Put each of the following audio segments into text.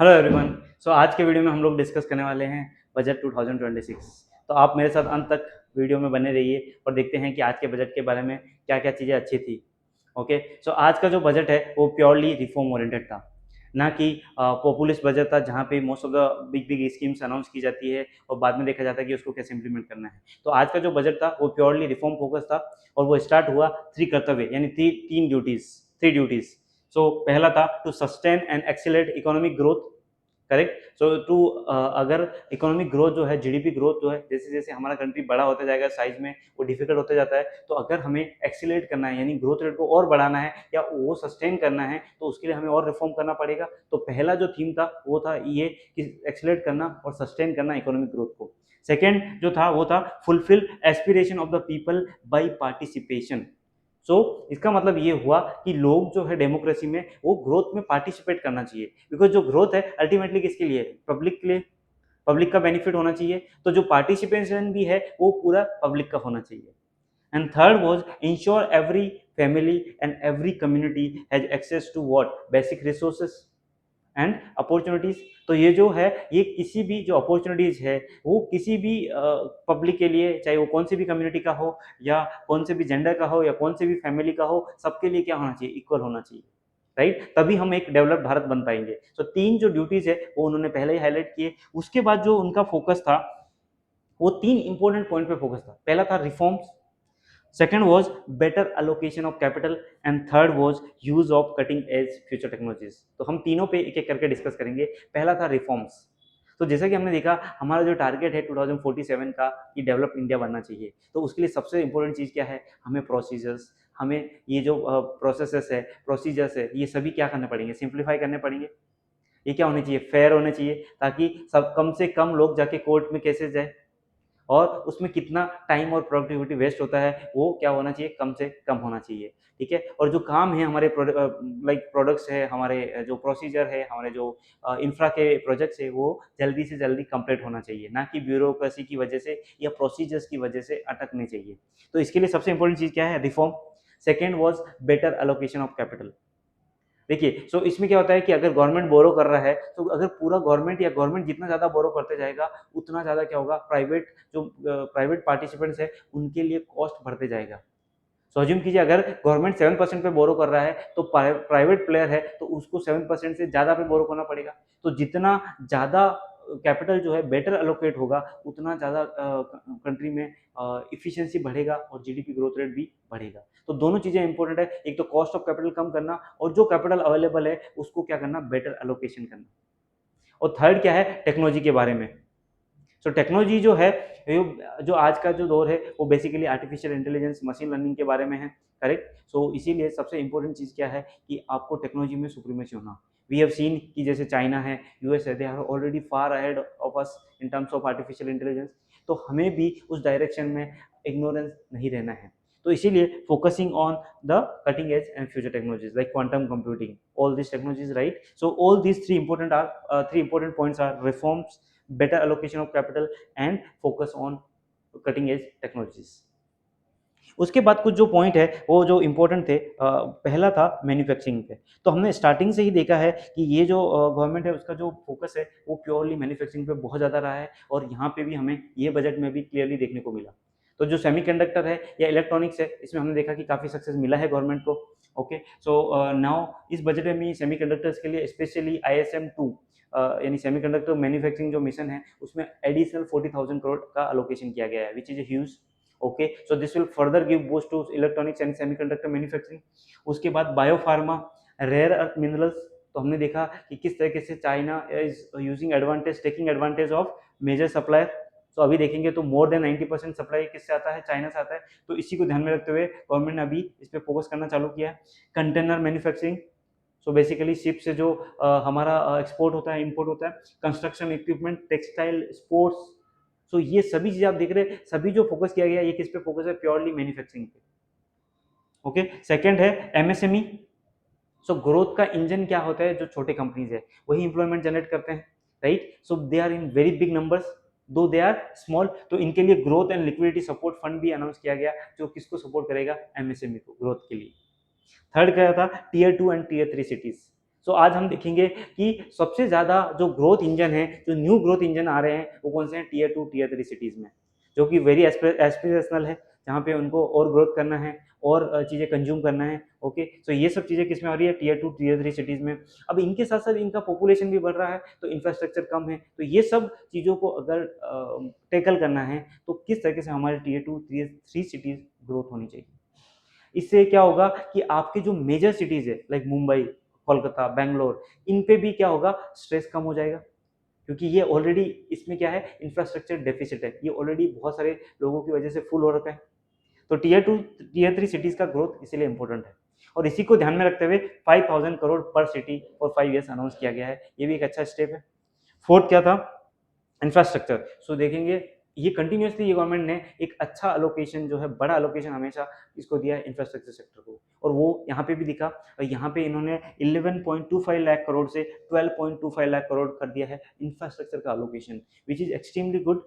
Hello everyone. सो आज के video में हम लोग डिस्कस करने वाले हैं बजट 2026। तो आप मेरे साथ अंत तक वीडियो में बने रहिए और देखते हैं कि आज के बजट के बारे में क्या क्या चीज़ें अच्छी थी। ओके, सो आज का जो बजट है वो प्योरली रिफॉर्म ओरिएंटेड था, ना कि पॉपुलिस्ट बजट था जहाँ पे most of the big big schemes announce की जाती है और बाद में देखा जाता है कि उसको कैसे इंप्लीमेंट करना है। तो आज का जो बजट था वो प्योरली रिफॉर्म फोकस था और वो स्टार्ट हुआ थ्री कर्तव्य यानी तीन ड्यूटीज, थ्री ड्यूटीज। सो पहला था to sustain and accelerate economic growth. Correct. So to अगर इकोनॉमिक ग्रोथ जो है, जीडीपी ग्रोथ जो है, जैसे जैसे हमारा कंट्री बड़ा होता जाएगा साइज में, वो डिफिकल्ट होता जाता है। तो अगर हमें एक्सीलरेट करना है यानी ग्रोथ रेट को और बढ़ाना है या वो सस्टेन करना है तो उसके लिए हमें और रिफॉर्म करना पड़ेगा। तो पहला जो थीम था वो था ये कि एक्सीलरेट करना और सस्टेन करना इकोनॉमिक ग्रोथ को। सेकेंड जो था वो था fulfil aspiration of the people by participation. So इसका मतलब ये हुआ कि लोग जो है डेमोक्रेसी में वो ग्रोथ में पार्टिसिपेट करना चाहिए, बिकॉज जो ग्रोथ है अल्टीमेटली किसके लिए, पब्लिक के लिए, पब्लिक का बेनिफिट होना चाहिए। तो जो पार्टिसिपेशन भी है वो पूरा पब्लिक का होना चाहिए। And third was ensure every family and every community has access to what, basic resources and opportunities. तो ये जो है ये किसी भी जो अपॉर्चुनिटीज है वो किसी भी पब्लिक के लिए, चाहे वो कौन सी भी कम्युनिटी का हो या कौन से भी जेंडर का हो या कौन से भी फैमिली का हो, सबके लिए क्या होना चाहिए, इक्वल होना चाहिए। राइट, तभी हम एक डेवलप्ड भारत बन पाएंगे। तो तीन जो ड्यूटीज है वो उन्होंने पहले ही हाईलाइट किए। उसके बाद जो उनका फोकस था वो तीन इंपॉर्टेंट पॉइंट पे फोकस था। पहला था reforms, second was better allocation of capital and third was use of cutting edge future technologies। तो हम तीनों पे एक एक करके डिस्कस करेंगे। पहला था रिफॉर्म्स। तो जैसा कि हमने देखा हमारा जो टारगेट है 2047 का कि डेवलप इंडिया बनना चाहिए, तो उसके लिए सबसे इंपॉर्टेंट चीज़ क्या है, हमें प्रोसीजर्स, हमें ये जो प्रोसेसेस है, प्रोसीजर्स है, ये सभी क्या करने पड़ेंगे, सिंप्लीफाई करने पड़ेंगे। ये क्या होने चाहिए, फेयर होने चाहिए, ताकि सब कम से कम लोग जाके कोर्ट में केसेस जाए और उसमें कितना टाइम और प्रोडक्टिविटी वेस्ट होता है वो क्या होना चाहिए, कम से कम होना चाहिए। ठीक है। और जो काम है हमारे लाइक प्रोडक्ट्स है, हमारे जो प्रोसीजर है, हमारे जो इंफ्रा के प्रोजेक्ट्स है, वो जल्दी से जल्दी कंप्लीट होना चाहिए, ना कि ब्यूरोक्रेसी की वजह से या प्रोसीजर्स की वजह से अटकने चाहिए। तो इसके लिए सबसे इंपॉर्टेंट चीज़ क्या है, reform. Second was better allocation of capital. देखिए, सो इसमें क्या होता है कि अगर गवर्नमेंट बोरो कर रहा है तो अगर पूरा गवर्नमेंट या गवर्नमेंट जितना ज़्यादा बोरो करते जाएगा उतना ज़्यादा क्या होगा, प्राइवेट जो प्राइवेट पार्टिसिपेंट्स है उनके लिए कॉस्ट बढ़ते जाएगा। सो अज्यूम कीजिए अगर गवर्नमेंट 7% पे बोरो कर रहा है तो प्राइवेट प्लेयर है तो उसको 7% से ज़्यादा पे बोरो करना पड़ेगा। तो जितना ज़्यादा कैपिटल जो है बेटर एलोकेट होगा उतना ज़्यादा कंट्री में इफिशियंसी बढ़ेगा और जीडीपी ग्रोथ रेट भी बढ़ेगा। तो दोनों चीज़ें इंपॉर्टेंट है, एक तो कॉस्ट ऑफ कैपिटल कम करना और जो कैपिटल अवेलेबल है उसको क्या करना, बेटर एलोकेशन करना। और थर्ड क्या है, टेक्नोलॉजी के बारे में। सो टेक्नोलॉजी जो है, जो आज का जो दौर है वो basically artificial intelligence, machine learning के बारे में है। करेक्ट। सो इसीलिए सबसे इंपॉर्टेंट चीज़ क्या है कि आपको टेक्नोलॉजी में सुप्रीमेसी होना। वी हैव सीन कि जैसे चाइना है, यूएस है, they are already far ahead of us in terms of artificial intelligence. तो हमें भी उस डायरेक्शन में इग्नोरेंस नहीं रहना है। तो इसीलिए focusing on the cutting edge and future technologies like quantum computing, all this technologies, right. So all these three important points are reforms, better allocation of capital and focus on cutting edge technologies। उसके बाद कुछ जो point है वो जो important थे, पहला था मैन्युफैक्चरिंग पे। तो हमने स्टार्टिंग से ही देखा है कि ये जो गवर्नमेंट है उसका जो फोकस है वो प्योरली मैन्युफैक्चरिंग पे बहुत ज़्यादा रहा है और यहाँ पे भी हमें ये बजट में भी क्लियरली देखने को मिला। तो जो सेमीकंडक्टर है या इलेक्ट्रॉनिक्स है इसमें हमने देखा कि काफ़ी सक्सेस मिला है गवर्नमेंट को। ओके, सो नाउ इस बजट में सेमीकंडक्टर्स के लिए स्पेशली ISM 2 यानी सेमीकंडक्टर मैन्युफैक्चरिंग जो मिशन है उसमें एडिशनल 40,000 करोड़ का अलोकेशन किया गया है, which is a huge. Okay, so this will further give boost to electronics and semiconductor manufacturing. उसके बाद बायोफार्मा, रेयर अर्थ मिनरल्स। तो हमने देखा कि किस तरीके से China is using advantage, taking advantage of major supplier. तो अभी देखेंगे तो मोर देन 90% सप्लाई किससे आता है, चाइना से आता है। तो इसी को ध्यान में रखते हुए गवर्नमेंट ने अभी इस पर फोकस करना चालू किया है। Container manufacturing, so basically ship से जो हमारा एक्सपोर्ट होता है, इंपोर्ट होता है, कंस्ट्रक्शन इक्विपमेंट, टेक्सटाइल, स्पोर्ट्स। सो ये सभी चीज़ आप देख रहे हैं, सभी जो फोकस किया गया ये किस पे फोकस है, प्योरली मैन्युफैक्चरिंग पे। ओके, सेकंड है MSME। सो ग्रोथ का इंजन क्या होता है, जो छोटे कंपनीज है वही इंप्लॉयमेंट जनरेट करते हैं, right. So they are in very big numbers though they are small. तो इनके लिए growth and liquidity support fund भी अनाउंस किया गया जो किसको सपोर्ट करेगा, MSME को ग्रोथ के लिए। थर्ड क्या था, Tier 2 एंड Tier 3 सिटीज। सो आज हम देखेंगे कि सबसे ज़्यादा जो ग्रोथ इंजन है, जो न्यू ग्रोथ इंजन आ रहे हैं, वो कौन से हैं? टियर 2 टियर 3 सिटीज़ में, जो कि वेरी एस्पिरेशनल है, जहाँ पे उनको और ग्रोथ करना है और चीज़ें कंज्यूम करना है। ओके, सो ये सब चीज़ें किस में हो रही है? टियर 2 टियर 3 सिटीज़ में। अब इनके साथ साथ इनका पॉपुलेशन भी बढ़ रहा है, तो इंफ्रास्ट्रक्चर कम है, तो ये सब चीज़ों को अगर टैकल करना है, तो किस तरीके से हमारे टियर 2 टियर 3 सिटीज़ ग्रोथ होनी चाहिए। इससे क्या होगा कि आपके जो मेजर सिटीज़ है लाइक मुंबई, कोलकाता, बैंगलोर, इन पे भी क्या होगा? स्ट्रेस कम हो जाएगा, क्योंकि ये ऑलरेडी इसमें क्या है? इंफ्रास्ट्रक्चर डेफिसिट है, ये ऑलरेडी बहुत सारे लोगों की वजह से फुल हो रखा है। तो टियर 2 टियर 3 सिटीज़ का ग्रोथ इसीलिए इम्पोर्टेंट है, और इसी को ध्यान में रखते हुए 5000 करोड़ पर सिटी फॉर 5 ईयर्स अनाउंस किया गया है। ये भी एक अच्छा स्टेप है। फोर्थ क्या था? इंफ्रास्ट्रक्चर। सो देखेंगे ये कंटिन्यूअसली ये गवर्नमेंट ने एक अच्छा अलोकेशन जो है, बड़ा अलोकेशन हमेशा इसको दिया है इंफ्रास्ट्रक्चर सेक्टर को, और वो यहाँ पे भी दिखा। और यहाँ पे इन्होंने 11.25 लाख करोड़ से 12.25 लाख करोड़ कर दिया है इंफ्रास्ट्रक्चर का allocation, which is extremely good.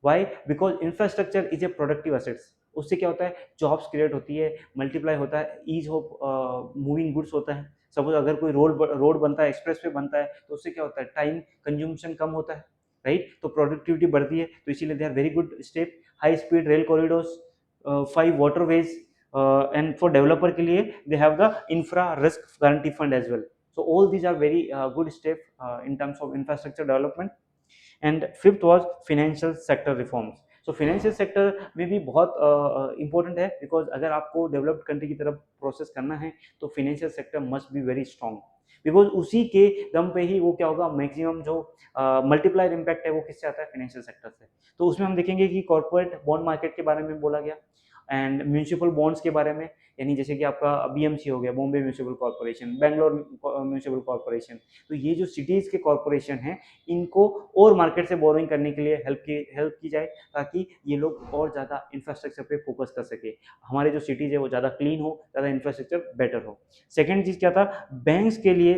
Why? Because infrastructure is a productive assets. उससे क्या होता है? जॉब्स क्रिएट होती है, मल्टीप्लाई होता है, ईज ऑफ मूविंग गुड्स होता है। सपोज अगर कोई रोड बनता है, एक्सप्रेस वे बनता है, तो उससे क्या होता है? टाइम कंज्यूमशन कम होता है, राइट? तो प्रोडक्टिविटी बढ़ती है, तो इसीलिए they are very good step. High speed rail corridors, 5 waterways, and for developer के लिए they have the infra risk guarantee fund as well. So all these are very good step in terms of infrastructure development. And fifth was financial sector reforms. So financial sector में भी बहुत important है, because अगर आपको developed country की तरफ process करना है, तो financial sector must be very strong, because उसी के दम पे ही वो क्या होगा? मैक्सिमम जो मल्टीप्लायर इम्पैक्ट है वो किससे आता है? फाइनेंशियल सेक्टर से। तो उसमें हम देखेंगे कि कॉर्पोरेट बॉन्ड मार्केट के बारे में बोला गया, एंड म्यूनिसिपल बॉन्ड्स के बारे में, यानी जैसे कि आपका बीएमसी हो गया, Bombay municipal corporation, Bangalore municipal corporation. तो ये जो सिटीज़ के कॉर्पोरेशन हैं, इनको और मार्केट से बोरोइंग करने के लिए हेल्प की जाए, ताकि ये लोग और ज़्यादा इंफ्रास्ट्रक्चर पे फोकस कर सके, हमारे जो सिटीज़ है वो ज़्यादा क्लीन हो, ज़्यादा इंफ्रास्ट्रक्चर बेटर हो। सेकेंड चीज़ क्या था? बैंक्स के लिए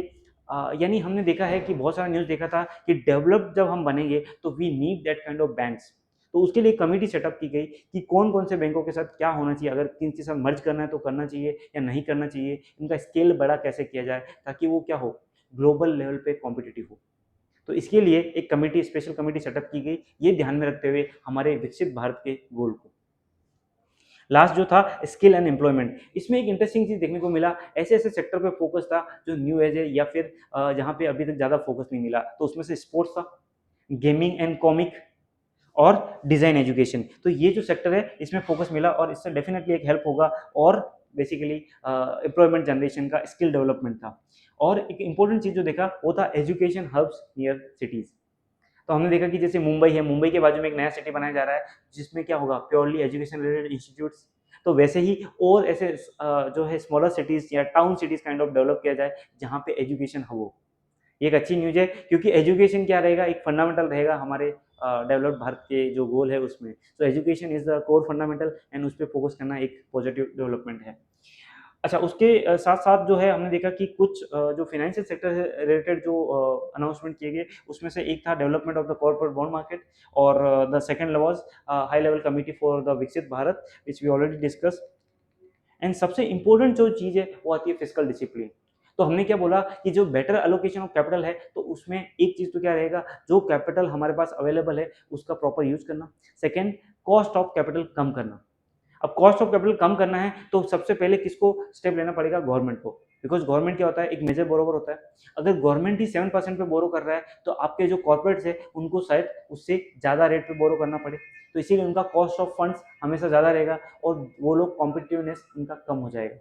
यानी हमने देखा है कि बहुत सारा न्यूज़ देखा था कि डेवलप जब हम बनेंगे, तो we need that kind of banks. तो उसके लिए कमेटी सेटअप की गई कि कौन कौन से बैंकों के साथ क्या होना चाहिए, अगर किन के साथ मर्ज करना है तो करना चाहिए या नहीं करना चाहिए, इनका स्केल बड़ा कैसे किया जाए, ताकि वो क्या हो? ग्लोबल लेवल पे कॉम्पिटिटिव हो। तो इसके लिए एक कमेटी, स्पेशल कमेटी सेटअप की गई, ये ध्यान में रखते हुए हमारे विकसित भारत के गोल को। लास्ट जो था स्किल एंड एम्प्लॉयमेंट, इसमें एक इंटरेस्टिंग चीज देखने को मिला। ऐसे ऐसे सेक्टर पे फोकस था जो न्यू एज है, या फिर जहाँ पे अभी तक ज़्यादा फोकस नहीं मिला, तो उसमें से स्पोर्ट्स था, गेमिंग एंड कॉमिक, और डिज़ाइन एजुकेशन। तो ये जो सेक्टर है, इसमें फोकस मिला, और इससे डेफिनेटली एक हेल्प होगा, और बेसिकली एम्प्लॉयमेंट जनरेशन का, स्किल डेवलपमेंट था। और एक इंपॉर्टेंट चीज़ जो देखा वो था एजुकेशन हब्स नियर सिटीज़। तो हमने देखा कि जैसे मुंबई है, मुंबई के बाजू में एक नया सिटी बनाया जा रहा है, जिसमें क्या होगा? Purely education related institutes. तो वैसे ही और ऐसे जो है स्मॉलर सिटीज़ या town cities kind of develop किया जाए, जहाँ पे एजुकेशन हब हो। ये एक अच्छी न्यूज़ है, क्योंकि एजुकेशन क्या रहेगा? एक फंडामेंटल रहेगा हमारे डेवलप्ड भारत के जो गोल है उसमें। तो education is the core fundamental, and उस पे फोकस करना एक पॉजिटिव डेवलपमेंट है। अच्छा, उसके साथ-साथ जो है हमने देखा कि कुछ जो फाइनेंशियल सेक्टर से रिलेटेड जो अनाउंसमेंट किए गए, उसमें से एक था development of the corporate bond market, और the second was high level committee for the Viksit Bharat, which we already discussed. And सबसे इंपॉर्टेंट जो चीज़ है वो आती है फिस्कल डिसिप्लिन। तो हमने क्या बोला कि जो बेटर एलोकेशन ऑफ कैपिटल है, तो उसमें एक चीज़ तो क्या रहेगा? जो कैपिटल हमारे पास अवेलेबल है उसका प्रॉपर यूज़ करना। सेकंड, कॉस्ट ऑफ कैपिटल कम करना। अब कॉस्ट ऑफ कैपिटल कम करना है, तो सबसे पहले किसको स्टेप लेना पड़ेगा? गवर्नमेंट को, बिकॉज गवर्नमेंट क्या होता है? एक मेजर बोरोवर होता है। अगर गवर्नमेंट ही 7% पे बोरो कर रहा है, तो आपके जो कॉर्पोरेट्स है उनको शायद उससे ज़्यादा रेट पे बोरो करना पड़े, तो इसीलिए उनका कॉस्ट ऑफ फंड्स हमेशा ज़्यादा रहेगा, और वो लोग कॉम्पिटिटिवनेस उनका कम हो जाएगा।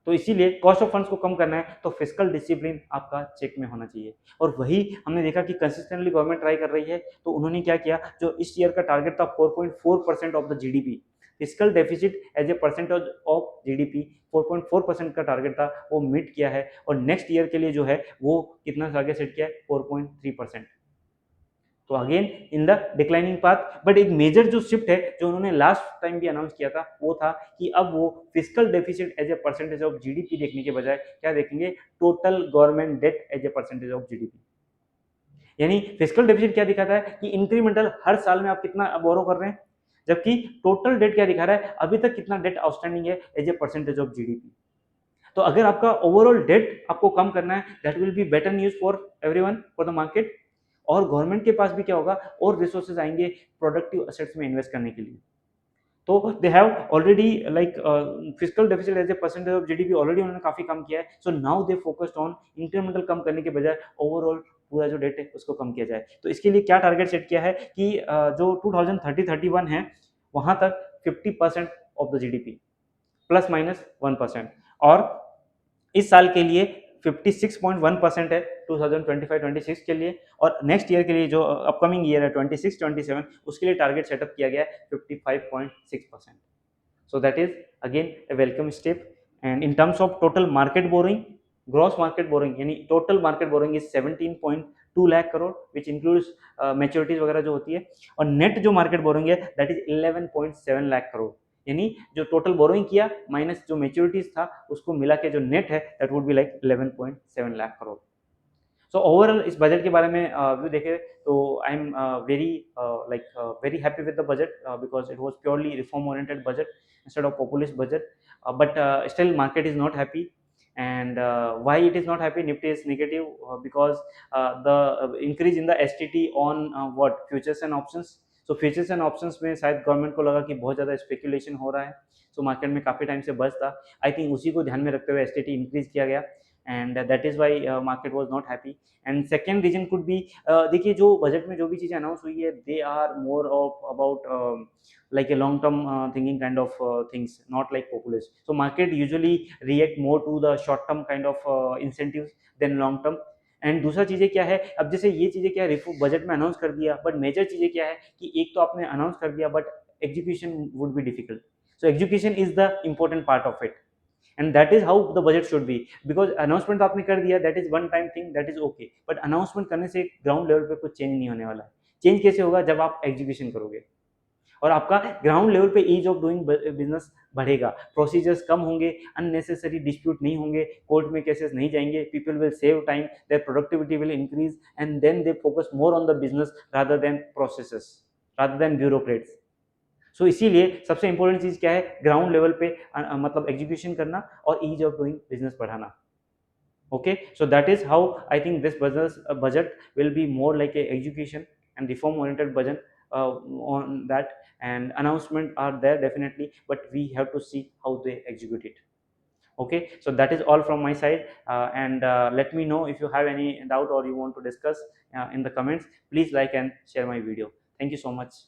तो इसीलिए कॉस्ट ऑफ फंड्स को कम करना है, तो फिस्कल डिसिप्लिन आपका चेक में होना चाहिए। और वही हमने देखा कि कंसिस्टेंटली गवर्नमेंट ट्राई कर रही है, तो उन्होंने क्या किया? जो इस ईयर का टारगेट था 4.4% of the GDP, fiscal deficit as a percentage of GDP 4.4% का टारगेट था, वो मीट किया है। और नेक्स्ट ईयर के लिए जो है वो कितना टारगेट सेट किया है? 4.3%। तो again in the declining path, but एक मेजर जो शिफ्ट है जो उन्होंने लास्ट टाइम भी अनाउंस किया था, वो था कि अब वो fiscal deficit as a percentage of GDP देखने के बजाय क्या देखेंगे? Total government debt as a percentage of GDP. यानी फिस्कल डेफिसिट क्या दिखाता है? कि इंक्रीमेंटल हर साल में आप कितना बोरो कर रहे हैं, जबकि टोटल डेट क्या दिखा रहा है? अभी तक कितना डेट आउटस्टैंडिंग है as a percentage of GDP. तो अगर आपका ओवरऑल डेट आपको कम करना है, that will be better news for everyone, for the market. और गवर्नमेंट के पास भी क्या होगा, और रिसोर्सेज आएंगे प्रोडक्टिव असेट्स में इन्वेस्ट करने के लिए। तो they have already like physical deficit as a percentage of GDP already उन्होंने काफी कम किया है। So now they focused on incremental कम करने के बजाय ओवरऑल पूरा जो डेट है उसको कम किया जाए। तो इसके लिए क्या टारगेट सेट किया है कि जो 2030-31 है वहां तक 50% of the GDP plus minus 1%, और इस साल के लिए 56.1% है 2025-26 के लिए, और नेक्स्ट ईयर के लिए जो अपकमिंग ईयर है 26-27 उसके लिए टारगेट सेटअप किया गया है 55.6%। So that is again a welcome step. And in terms of total market borrowing, gross market borrowing यानी total market borrowing is 17.2 lakh crore which includes maturities वगैरह जो होती है, और नेट जो मार्केट बोरोइंग है दैट इज 11.7 लाख करोड़, यानी जो टोटल बोरोइंग किया माइनस जो मैच्योरिटीज था उसको मिला के जो नेट है that would be like 11.7 lakh crore. So overall इस बजट के बारे में व्यू देखें तो I am very very happy with the budget because it was purely reform oriented budget instead of populist budget, but still market is not happy. And why it is not happy, nifty is negative because the increase in the STT on what futures and options. So futures and options में शायद government को लगा कि बहुत ज़्यादा speculation हो रहा है, सो मार्केट में काफ़ी टाइम से बस था। आई थिंक उसी को ध्यान में रखते हुए STT इंक्रीज किया गया, and that is why market was not happy. And second reason could be, देखिए जो बजट में जो भी चीज़ें अनाउंस हुई है they are more of about like a long term thinking kind of things, not like populist. So market usually react more to the short term kind of incentives than long term. And दूसरा चीज़ें क्या है, अब जैसे ये चीज़ें क्या है बजट में अनाउंस कर दिया, बट मेजर चीज़ें क्या है कि एक तो आपने अनाउंस कर दिया but execution would be difficult. So execution is the important part of it, and that is how the budget should be. Because announcement आपने कर दिया that is one time thing, that is okay, but announcement करने से ground level पे कुछ change नहीं होने वाला है। चेंज कैसे होगा, जब आप एग्जीक्यूशन करोगे और आपका ग्राउंड लेवल पे ईज ऑफ डूइंग बिजनेस बढ़ेगा, प्रोसीजर्स कम होंगे, अननेसेसरी डिस्प्यूट नहीं होंगे, कोर्ट में केसेस नहीं जाएंगे, people will save time, their productivity will increase, and then they focus more on the business rather than processes, rather than bureaucrats. So इसीलिए सबसे important चीज क्या है, ग्राउंड लेवल पे मतलब एग्जीक्यूशन करना और ईज ऑफ डूइंग बिजनेस बढ़ाना। Okay, so that is how I think this budget will be more like a education and reform oriented budget on that, and announcement are there definitely, but we have to see how they execute it. Okay, so that is all from my side, and let me know if you have any doubt or you want to discuss in the comments. Please like and share my video. Thank you so much.